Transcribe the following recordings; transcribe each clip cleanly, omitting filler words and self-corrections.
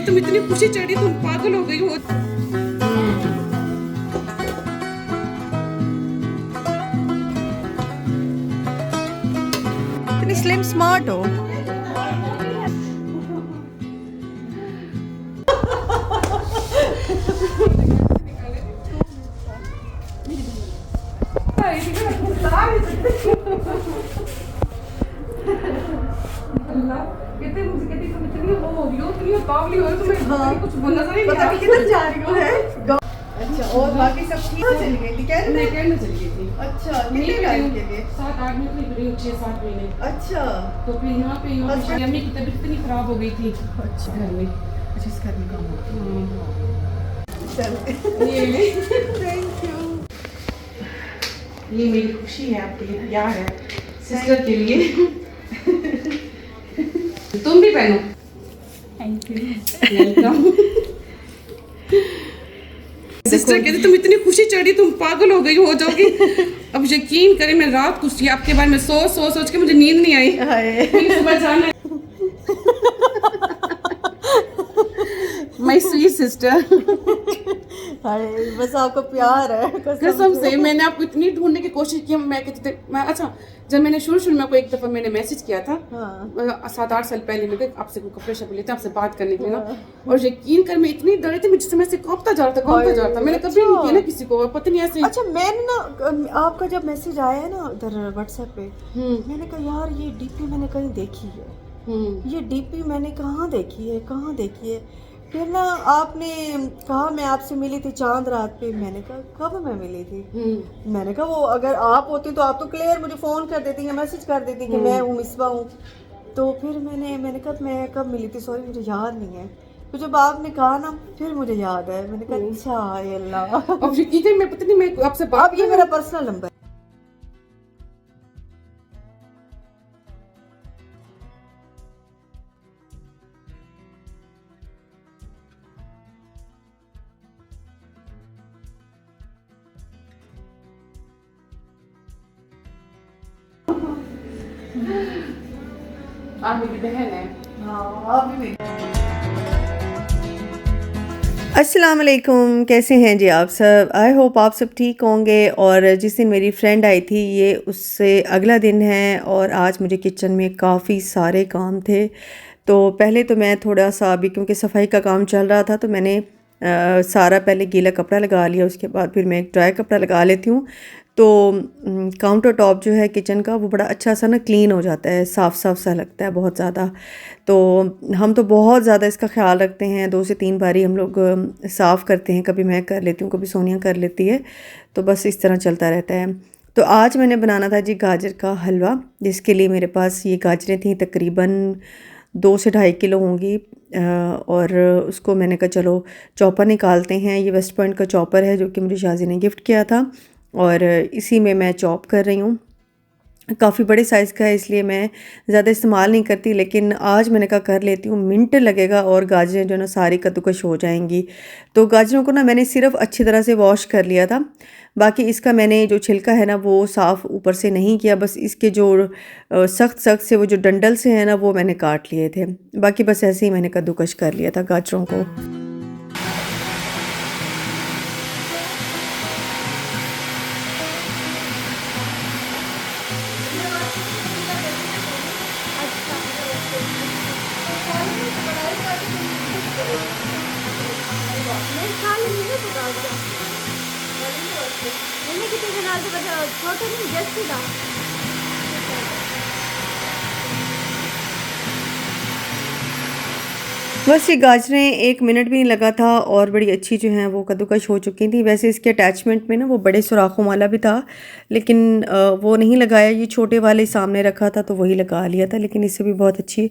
कहते तुम इतनी खुशी चढ़ी तुम पागल हो गई हो। इतनी स्लिम स्मार्ट हो। कुछ बोलना नहीं पता नहीं किधर जा रही हो है। अच्छा, और बाकी सब ठीक चली गई थी? मैं कहने चली गई थी। अच्छा, कितने टाइम के लिए? 7-8 महीने, 6-7 महीने। अच्छा, तो फिर यहाँ पे अम्मी की तबीयत इतनी खराब हो गई थी अच्छा घर में। अच्छा, इस घर में काम हो। Thank you. ये मेरी खुशी है आपके लिए, प्यार है सिस्टर के लिए। तुम भी पहनो। Thank you. वेलकम। सिस्टर कहती तुम इतनी खुशी चढ़ी तुम पागल हो गई हो जाओगी। अब यकीन करें मैं रात को आपके बारे में सोच के मुझे नींद नहीं आई। मुझे सुबह जाना है। My sweet sister. अरे बस आपका प्यार है कसम से। मैंने आपको इतनी ढूंढने की कोशिश की। मैं अच्छा, जब मैंने शुरू में आपको एक दफा मैंने मैसेज किया था, 7-8 साल पहले, मैं आपसे कोई कपड़े शपड़े लेते आपसे बात करने के लिए ना, और यकीन कर मैं इतनी डरी थी, मुझे समय से कांपता जा रहा था। मैंने कभी नहीं किया ना किसी को, पता नहीं ऐसे। अच्छा, मैंने ना आपका जब मैसेज आया है ना उधर व्हाट्सएप पे, मैंने कहा यार ये डीपी मैंने कहीं देखी है, ये डीपी मैंने कहाँ देखी है। फिर ना आपने कहा मैं आपसे मिली थी चांद रात पे। मैंने कहा कब मैं मिली थी? मैंने कहा वो अगर आप होती तो आप तो क्लियर मुझे फ़ोन कर देती या मैसेज कर देती कि मैं हूँ, मिसबा हूँ। तो फिर मैंने कहा मैं कब मिली थी, सॉरी मुझे याद नहीं है। तो जब आपने कहा ना फिर मुझे याद है। मैंने कहा अच्छा ये अल्लाह। अब यकीन मैं पता नहीं मैं आपसे बात, अब ये मेरा पर्सनल नंबर है। आप मेरी बहन है। अस्सलाम वालेकुम, कैसे हैं जी आप सब? आई होप आप सब ठीक होंगे। और जिस दिन मेरी फ्रेंड आई थी ये उससे अगला दिन है और आज मुझे किचन में काफ़ी सारे काम थे। तो पहले तो मैं थोड़ा सा अभी क्योंकि सफाई का काम चल रहा था तो मैंने सारा पहले गीला कपड़ा लगा लिया, उसके बाद फिर मैं एक ड्राई कपड़ा लगा लेती हूँ। तो काउंटर टॉप जो है किचन का वो बड़ा अच्छा सा ना क्लीन हो जाता है, साफ़ साफ़ सा लगता है बहुत ज़्यादा। तो हम तो बहुत ज़्यादा इसका ख्याल रखते हैं, 2 से 3 बारी हम लोग साफ़ करते हैं। कभी मैं कर लेती हूँ, कभी सोनिया कर लेती है, तो बस इस तरह चलता रहता है। तो आज मैंने बनाना था जी गाजर का हलवा, जिसके लिए मेरे पास ये गाजरें थी तकरीबन 2 से 2.5 किलो होंगी। और उसको मैंने कहा चलो चॉपर निकालते हैं। ये वेस्ट पॉइंट का चॉपर है जो कि मुझे शाजी ने गिफ्ट किया था और इसी में मैं चॉप कर रही हूँ। काफ़ी बड़े साइज़ का है इसलिए मैं ज़्यादा इस्तेमाल नहीं करती, लेकिन आज मैंने कहा कर लेती हूँ, मिनट लगेगा और गाजरें जो ना सारी कद्दूकश हो जाएंगी। तो गाजरों को ना मैंने सिर्फ अच्छी तरह से वॉश कर लिया था, बाकी इसका मैंने जो छिलका है ना वो साफ़ ऊपर से नहीं किया, बस इसके जो सख्त से वो जो डंडल से है ना वो मैंने काट लिए थे। बाकी बस ऐसे ही मैंने कद्दूकश कर लिया था गाजरों को। छोटे नहीं जैसे बस ये गाजरें 1 मिनट भी नहीं लगा था और बड़ी अच्छी जो हैं वो कद्दूकश हो चुकी थी। वैसे इसके अटैचमेंट में ना वो बड़े सुराखों वाला भी था, लेकिन वो नहीं लगाया, ये छोटे वाले सामने रखा था तो वही लगा लिया था, लेकिन इससे भी बहुत अच्छी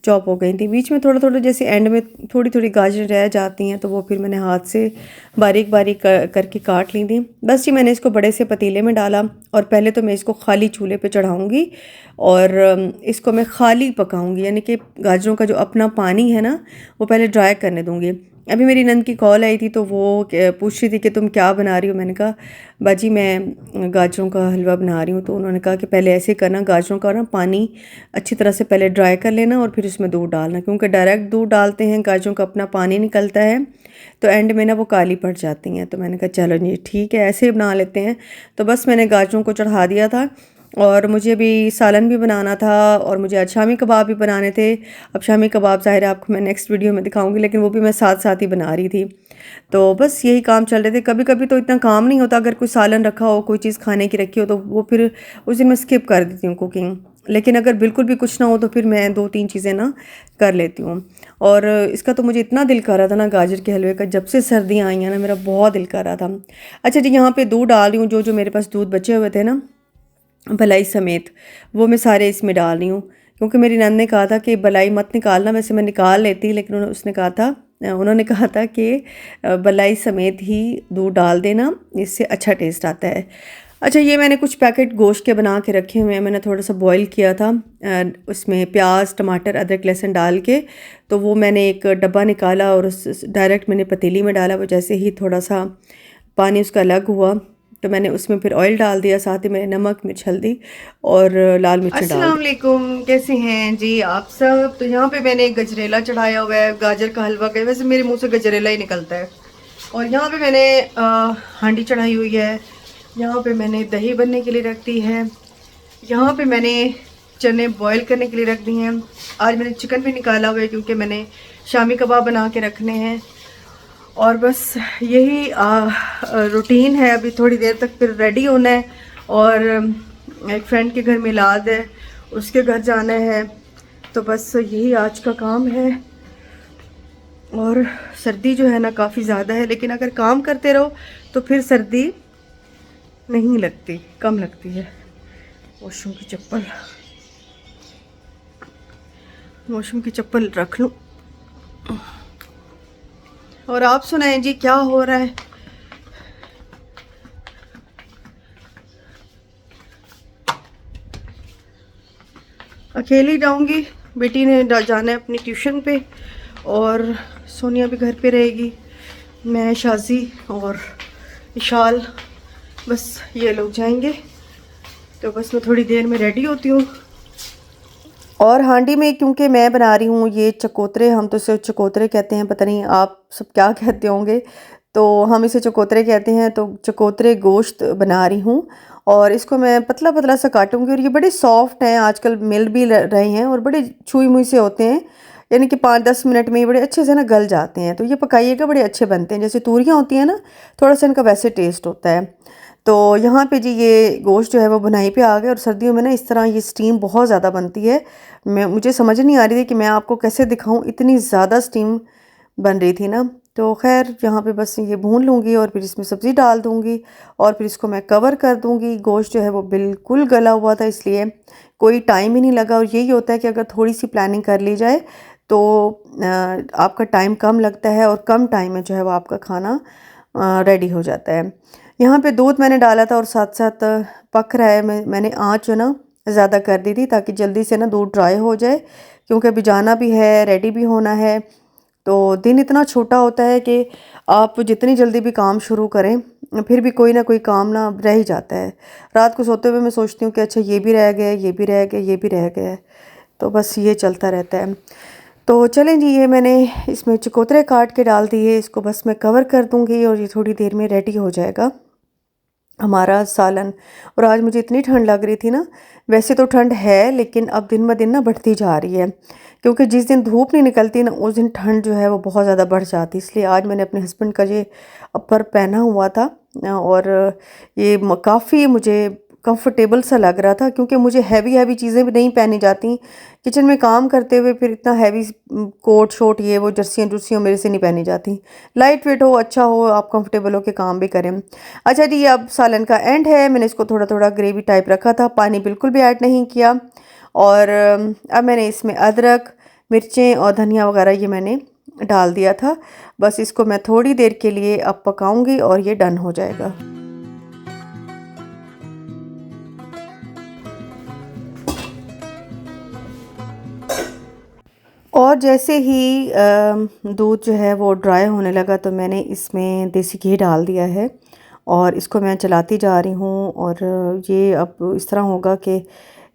चॉप हो गई थी। बीच में थोड़ा थोड़ा जैसे एंड में थोड़ी थोड़ी गाजरें रह जाती हैं तो वो फिर मैंने हाथ से बारीक बारीक करके काट ली थी। बस जी मैंने इसको बड़े से पतीले में डाला और पहले तो मैं इसको खाली चूल्हे पे चढ़ाऊँगी और इसको मैं खाली पकाऊँगी, यानी कि गाजरों का जो अपना पानी है ना वो पहले ड्राई करने दूँगी। अभी मेरी नंद की कॉल आई थी तो वो पूछ रही थी कि तुम क्या बना रही हो। मैंने कहा बाजी मैं गाजरों का हलवा बना रही हूँ। तो उन्होंने कहा कि पहले ऐसे करना, गाजरों का ना पानी अच्छी तरह से पहले ड्राई कर लेना और फिर उसमें दूध डालना, क्योंकि डायरेक्ट दूध डालते हैं गाजरों का अपना पानी निकलता है तो एंड में ना वो काली पड़ जाती हैं। तो मैंने कहा चलो जी ठीक है, ऐसे ही बना लेते हैं। तो बस मैंने गाजरों को चढ़ा दिया था और मुझे अभी सालन भी बनाना था और मुझे आज शामी कबाब भी बनाने थे। अब शामी कबाब ज़ाहिर है आपको मैं नेक्स्ट वीडियो में दिखाऊंगी, लेकिन वो भी मैं साथ साथ ही बना रही थी। तो बस यही काम चल रहे थे। कभी कभी तो इतना काम नहीं होता, अगर कोई सालन रखा हो, कोई चीज़ खाने की रखी हो तो वो फिर उस दिन मैं स्किप कर देती हूँ कुकिंग। लेकिन अगर बिल्कुल भी कुछ ना हो तो फिर मैं 2-3 चीज़ें ना कर लेती हूँ। और इसका तो मुझे इतना दिल कर रहा था ना गाजर के हलवे का, जब से सर्दियाँ आई हैं ना मेरा बहुत दिल कर रहा था। अच्छा जी, यहाँ पे दूध डाल रही हूँ, जो जो मेरे पास दूध बचे हुए थे ना भलाई समेत, वो मैं सारे इसमें डाल रही हूँ। क्योंकि मेरी नंद ने कहा था कि भलाई मत निकालना, वैसे मैं निकाल लेती, लेकिन उन्होंने कहा था कि भलाई समेत ही दूध डाल देना, इससे अच्छा टेस्ट आता है। अच्छा, ये मैंने कुछ पैकेट गोश्त के बना के रखे हुए हैं। मैंने थोड़ा सा बॉईल किया था, उसमें प्याज टमाटर अदरक लहसुन डाल के। तो वो मैंने एक डब्बा निकाला और उस डायरेक्ट मैंने पतीली में डाला। वो जैसे ही थोड़ा सा पानी उसका अलग हुआ तो मैंने उसमें फिर ऑयल डाल दिया, साथ ही मैंने नमक मिर्च हल्दी और लाल मिर्च डाल। अस्सलाम वालेकुम, कैसे हैं जी आप सब। तो यहाँ पे मैंने गजरेला चढ़ाया हुआ है, गाजर का हलवा का। वैसे मेरे मुंह से गजरेला ही निकलता है। और यहाँ पे मैंने हांडी चढ़ाई हुई है। यहाँ पे मैंने दही बनने के लिए रख दी है। यहाँ पे मैंने चने बॉईल करने के लिए रख दी हैं। आज मैंने चिकन भी निकाला हुआ है क्योंकि मैंने शामी कबाब बना के रखने हैं। और बस यही रूटीन है। अभी थोड़ी देर तक फिर रेडी होना है और एक फ्रेंड के घर मिलाद है, उसके घर जाना है। तो बस यही आज का काम है। और सर्दी जो है ना काफ़ी ज़्यादा है, लेकिन अगर काम करते रहो तो फिर सर्दी नहीं लगती, कम लगती है। वॉशरूम की चप्पल रख लूँ। और आप सुनाएं जी, क्या हो रहा है। अकेली जाऊंगी, बेटी ने जाना है अपनी ट्यूशन पे और सोनिया भी घर पे रहेगी। मैं, शाजी और इशाल, बस ये लोग जाएंगे। तो बस मैं थोड़ी देर में रेडी होती हूँ। और हांडी में क्योंकि मैं बना रही हूँ ये चकोतरे, हम तो इसे चकोतरे कहते हैं, पता नहीं आप सब क्या कहते होंगे। तो हम इसे चकोतरे कहते हैं। तो चकोतरे गोश्त बना रही हूँ और इसको मैं पतला पतला सा काटूंगी। और ये बड़े सॉफ्ट हैं, आजकल मिल भी रहे हैं और बड़े छुई मुई से होते हैं, यानी कि 5-10 मिनट में ये बड़े अच्छे से ना गल जाते हैं। तो ये पकाइएगा, बड़े अच्छे बनते हैं। जैसे तूरियाँ होती हैं ना, थोड़ा सा इनका वैसे टेस्ट होता है। तो यहाँ पे जी ये गोश्त जो है वो बुनाई पे आ गया। और सर्दियों में ना इस तरह ये स्टीम बहुत ज़्यादा बनती है। मुझे समझ नहीं आ रही थी कि मैं आपको कैसे दिखाऊं, इतनी ज़्यादा स्टीम बन रही थी ना। तो खैर यहाँ पे बस ये भून लूँगी और फिर इसमें सब्ज़ी डाल दूँगी और फिर इसको मैं कवर कर दूँगी। गोश्त जो है वो बिल्कुल गला हुआ था, इसलिए कोई टाइम ही नहीं लगा। और यही होता है कि अगर थोड़ी सी प्लानिंग कर ली जाए तो आपका टाइम कम लगता है और कम टाइम में जो है वो आपका खाना रेडी हो जाता है। यहाँ पे दूध मैंने डाला था और साथ साथ पक रहा है। मैंने आँच जो ना ज़्यादा कर दी थी ताकि जल्दी से ना दूध ड्राई हो जाए, क्योंकि अभी जाना भी है, रेडी भी होना है। तो दिन इतना छोटा होता है कि आप जितनी जल्दी भी काम शुरू करें फिर भी कोई ना कोई काम ना रह ही जाता है। रात को सोते हुए मैं सोचती हूँ कि अच्छा ये भी रह गया, ये भी रह गया, ये भी रह गया। तो बस ये चलता रहता है। तो चलें जी, ये मैंने इसमें चकोतरे काट के डाल दिए। इसको बस मैं कवर कर दूँगी और ये थोड़ी देर में रेडी हो जाएगा हमारा सालन। और आज मुझे इतनी ठंड लग रही थी ना, वैसे तो ठंड है लेकिन अब दिन ब दिन ना बढ़ती जा रही है, क्योंकि जिस दिन धूप नहीं निकलती ना उस दिन ठंड जो है वो बहुत ज़्यादा बढ़ जाती। इसलिए आज मैंने अपने हस्बैंड का ये अपर पहना हुआ था और ये काफ़ी मुझे कंफर्टेबल सा लग रहा था, क्योंकि मुझे हैवी चीज़ें भी नहीं पहनी जाती किचन में काम करते हुए। फिर इतना हैवी कोट शोट ये वो जर्सियाँ मेरे से नहीं पहनी जाती। लाइट वेट हो, अच्छा हो, आप कंफर्टेबल हो के काम भी करें। अच्छा जी, अब सालन का एंड है। मैंने इसको थोड़ा थोड़ा ग्रेवी टाइप रखा था, पानी बिल्कुल भी ऐड नहीं किया। और अब मैंने इसमें अदरक मिर्चें और धनिया वगैरह ये मैंने डाल दिया था। बस इसको मैं थोड़ी देर के लिए अब पकाऊंगी और ये डन हो जाएगा। और जैसे ही दूध जो है वो ड्राई होने लगा तो मैंने इसमें देसी घी डाल दिया है और इसको मैं चलाती जा रही हूँ। और ये अब इस तरह होगा कि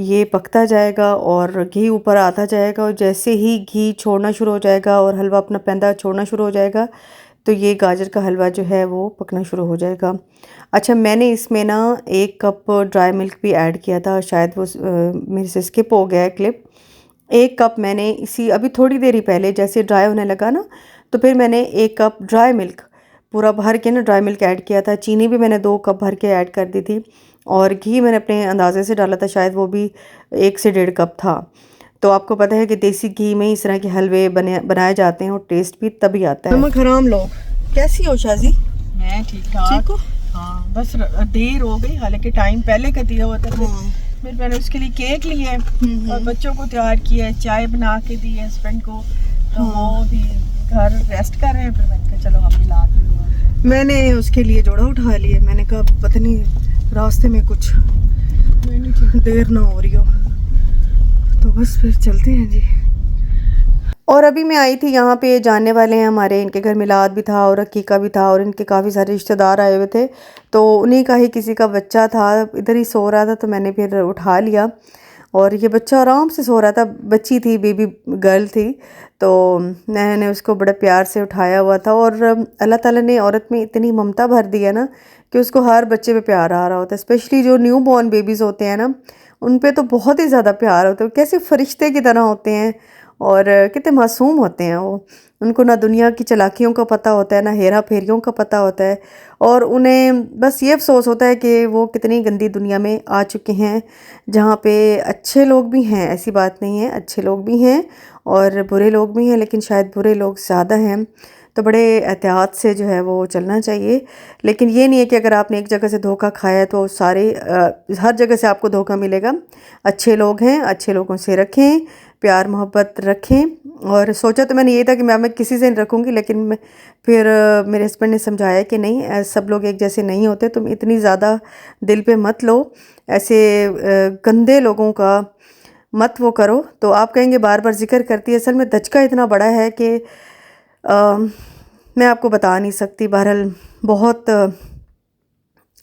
ये पकता जाएगा और घी ऊपर आता जाएगा, और जैसे ही घी छोड़ना शुरू हो जाएगा और हलवा अपना पैंदा छोड़ना शुरू हो जाएगा तो ये गाजर का हलवा जो है वो पकना शुरू हो जाएगा। अच्छा, मैंने इसमें ना 1 कप ड्राई मिल्क भी ऐड किया था, शायद वो मेरे से स्किप हो गया है क्लिप। 1 कप मैंने इसी अभी थोड़ी देर ही पहले जैसे ड्राई होने लगा ना, तो फिर मैंने 1 कप ड्राई मिल्क पूरा भर के ना ड्राई मिल्क ऐड किया था। चीनी भी मैंने 2 कप भर के ऐड कर दी थी, और घी मैंने अपने अंदाजे से डाला था, शायद वो भी 1 से 1.5 कप था। तो आपको पता है कि देसी घी में इस तरह के हलवे बनाए जाते हैं और टेस्ट भी तभी आता है। नमक हराम लोग, कैसी हो शाजी? मैं ठीक ठाक। हाँ, बस देर हो गई, हालांकि टाइम पहले का दिया हुआ था। फिर मैंने उसके लिए केक लिए और बच्चों को तैयार किया, चाय बना के दी हस्बैंड को, तो वो भी घर रेस्ट कर रहे हैं। फिर मैंने कहा चलो हम भी ला के। मैंने उसके लिए जोड़ा उठा लिया, मैंने कहा पता नहीं रास्ते में कुछ देर ना हो रही हो, तो बस फिर चलते हैं जी। और अभी मैं आई थी यहाँ पे, जानने वाले हैं हमारे, इनके घर मिलाद भी था और अकीका भी था और इनके काफ़ी सारे रिश्तेदार आए हुए थे, तो उन्हीं का ही किसी का बच्चा था, इधर ही सो रहा था, तो मैंने फिर उठा लिया। और ये बच्चा आराम से सो रहा था, बच्ची थी, बेबी गर्ल थी, तो मैंने उसको बड़े प्यार से उठाया हुआ था। और अल्लाह ताला ने औरत में इतनी ममता भर दी है ना कि उसको हर बच्चे पे प्यार आ रहा होता है, स्पेशली जो न्यू बॉर्न बेबीज़ होते हैं ना, उन पे तो बहुत ही ज़्यादा प्यार होता है। कैसे फरिश्ते की तरह होते हैं और कितने मासूम होते हैं वो। उनको ना दुनिया की चालाकियों का पता होता है, ना हेरा फेरियों का पता होता है, और उन्हें बस ये अफसोस होता है कि वो कितनी गंदी दुनिया में आ चुके हैं, जहाँ पे अच्छे लोग भी हैं, ऐसी बात नहीं है, अच्छे लोग भी हैं और बुरे लोग भी हैं, लेकिन शायद बुरे लोग ज़्यादा हैं। तो बड़े एहतियात से जो है वो चलना चाहिए। लेकिन ये नहीं है कि अगर आपने एक जगह से धोखा खाया है तो हर जगह से आपको धोखा मिलेगा। अच्छे लोग हैं, अच्छे लोगों से रखें, प्यार मोहब्बत रखें। और सोचा तो मैंने ये था कि मैं किसी से नहीं रखूँगी, लेकिन फिर मेरे हस्बैंड ने समझाया कि नहीं, सब लोग एक जैसे नहीं होते, तुम इतनी ज़्यादा दिल पे मत लो, ऐसे गंदे लोगों का मत वो करो। तो आप कहेंगे बार बार जिक्र करती है, असल में धचका इतना बड़ा है कि मैं आपको बता नहीं सकती। बहरहाल बहुत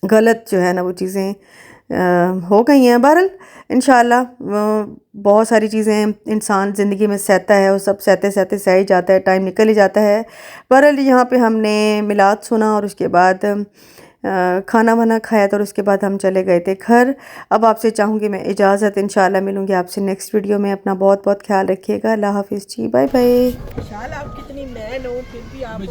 गलत जो है ना वो चीज़ें हो गई हैं। बहरहाल इंशाल्लाह बहुत सारी चीज़ें इंसान ज़िंदगी में सहता है, वो सब सहते सहते सह ही जाता है, टाइम निकल ही जाता है। बहरहाल यहाँ पे हमने मिलाद सुना और उसके बाद खाना वाना खाया था और उसके बाद हम चले गए थे घर। अब आपसे चाहूँगी मैं इजाज़त, इंशाल्लाह मिलूँगी आपसे नेक्स्ट वीडियो में। अपना बहुत बहुत ख्याल रखिएगा। अल्लाह हाफिज़ जी, बाय बाय। आप कितनी मैन हो, फिर भी आप